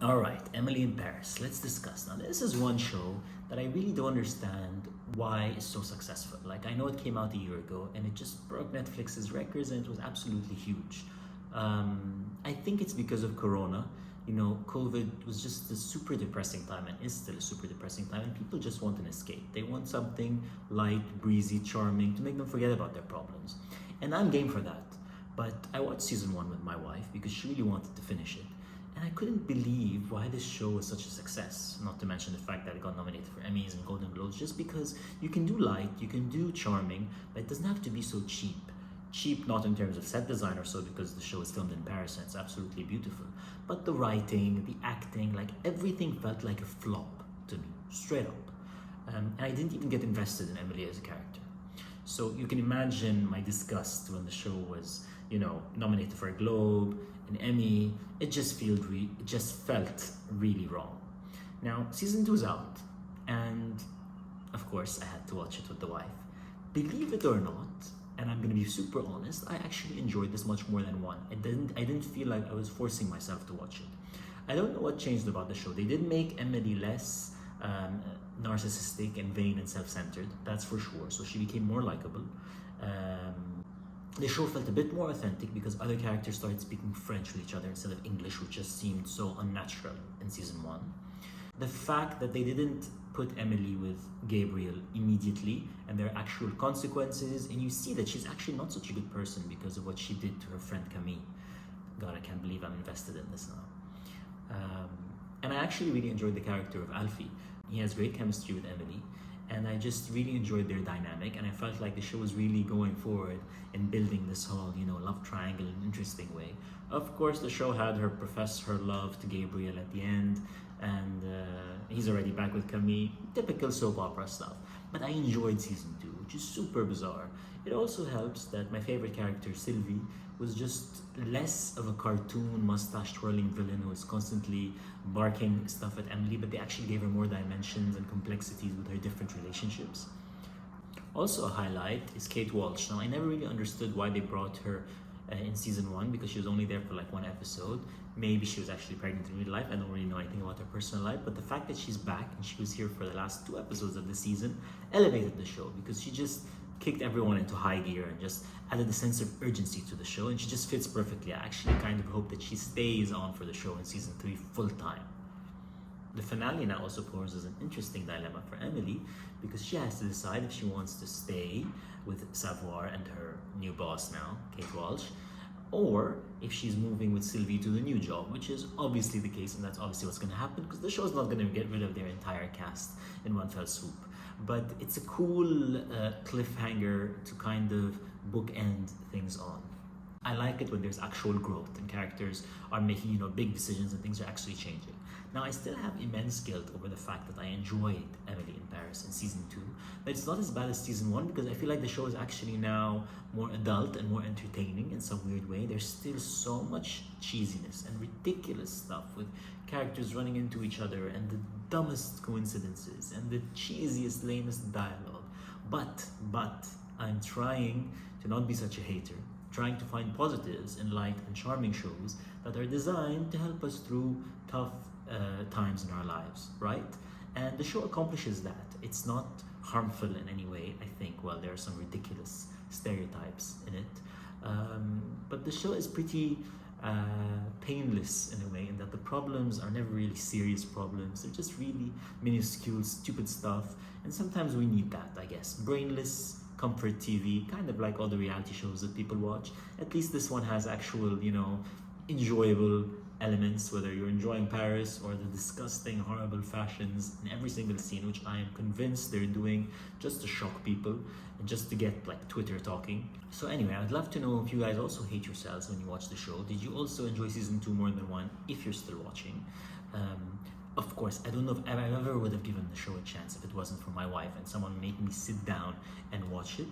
All right, Emily in Paris. Let's discuss. Now, this is one show that I really don't understand why it's so successful. Like, I know it came out a year ago and it just broke Netflix's records and it was absolutely huge. I think it's because of Corona. You know, COVID was just a super depressing time and is still a super depressing time, and people just want an escape. They want something light, breezy, charming to make them forget about their problems. And I'm game for that. But I watched season one with my wife because she really wanted to finish it. And I couldn't believe why this show was such a success. Not to mention the fact that it got nominated for Emmys and Golden Globes, just because you can do light, you can do charming, but it doesn't have to be so cheap. Cheap not in terms of set design or so, because the show is filmed in Paris and it's absolutely beautiful, but the writing, the acting, like everything felt like a flop to me, straight up. And I didn't even get invested in Emily as a character. So you can imagine my disgust when the show was, nominated for a Globe, an Emmy. It just felt really wrong. Now season two is out, and of course I had to watch it with the wife. Believe it or not, and I'm gonna be super honest, I actually enjoyed this much more than one. I didn't feel like I was forcing myself to watch it. I don't know what changed about the show. They did make Emily less narcissistic and vain and self-centered, that's for sure. So she became more likable. The show felt a bit more authentic because other characters started speaking French with each other instead of English, which just seemed so unnatural in season one. The fact that they didn't put Emily with Gabriel immediately and there are actual consequences, and you see that she's actually not such a good person because of what she did to her friend Camille. God, I can't believe I'm invested in this now. And I actually really enjoyed the character of Alfie. He has great chemistry with Emily, and I just really enjoyed their dynamic, and I felt like the show was really going forward in building this whole, love triangle in an interesting way. Of course, the show had her profess her love to Gabriel at the end, and he's already back with Camille. Typical soap opera stuff. But I enjoyed season two, which is super bizarre. It also helps that my favorite character, Sylvie, was just less of a cartoon mustache twirling villain who was constantly barking stuff at Emily, but they actually gave her more dimensions and complexities with her different relationships. Also, a highlight is Kate Walsh. Now, I never really understood why they brought her in season one because she was only there for like one episode. Maybe she was actually pregnant in real life. I don't really know anything about her personal life, but the fact that she's back and she was here for the last two episodes of the season elevated the show because she just kicked everyone into high gear and just added a sense of urgency to the show, and she just fits perfectly. I actually kind of hope that she stays on for the show in season three full time. The finale now also poses an interesting dilemma for Emily because she has to decide if she wants to stay with Savoir and her new boss now, Kate Walsh, or if she's moving with Sylvie to the new job, which is obviously the case, and that's obviously what's going to happen because the show's not going to get rid of their entire cast in one fell swoop. But it's a cool cliffhanger to kind of bookend things on. I like it when there's actual growth and characters are making, big decisions and things are actually changing. Now, I still have immense guilt over the fact that I enjoyed Emily in Paris in season two, but it's not as bad as season one because I feel like the show is actually now more adult and more entertaining in some weird way. There's still so much cheesiness and ridiculous stuff with characters running into each other and the dumbest coincidences and the cheesiest, lamest dialogue. But I'm trying to not be such a hater, trying to find positives in light and charming shows that are designed to help us through tough times in our lives, right? And the show accomplishes that. It's not harmful in any way, I think, while there are some ridiculous stereotypes in it. But the show is pretty painless in a way, in that the problems are never really serious problems. They're just really minuscule, stupid stuff. And sometimes we need that, I guess. Brainless comfort TV, kind of like all the reality shows that people watch. At least this one has actual, enjoyable elements, whether you're enjoying Paris or the disgusting, horrible fashions in every single scene, which I am convinced they're doing just to shock people and just to get like Twitter talking. So anyway, I'd love to know if you guys also hate yourselves when you watch the show. Did you also enjoy season two more than one, if you're still watching? Of course, I don't know if I ever would have given the show a chance if it wasn't for my wife and someone making me sit down and watch it.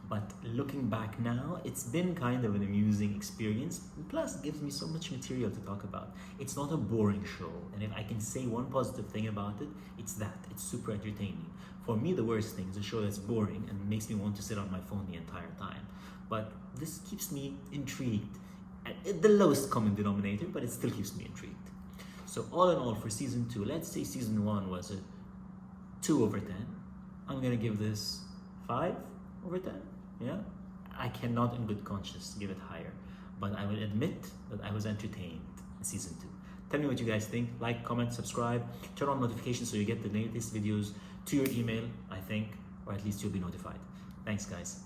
But looking back now, it's been kind of an amusing experience. Plus, it gives me so much material to talk about. It's not a boring show, and if I can say one positive thing about it, it's that it's super entertaining. For me, the worst thing is a show that's boring and makes me want to sit on my phone the entire time. But this keeps me intrigued at the lowest common denominator, but it still keeps me intrigued. So all in all, for season 2, let's say season 1 was a 2 over 10. I'm gonna give this 5 over 10. Yeah, I cannot in good conscience give it higher, but I will admit that I was entertained in season 2. Tell me what you guys think. Like, comment, subscribe, turn on notifications so you get the latest videos to your email, I think, or at least you'll be notified. Thanks, guys.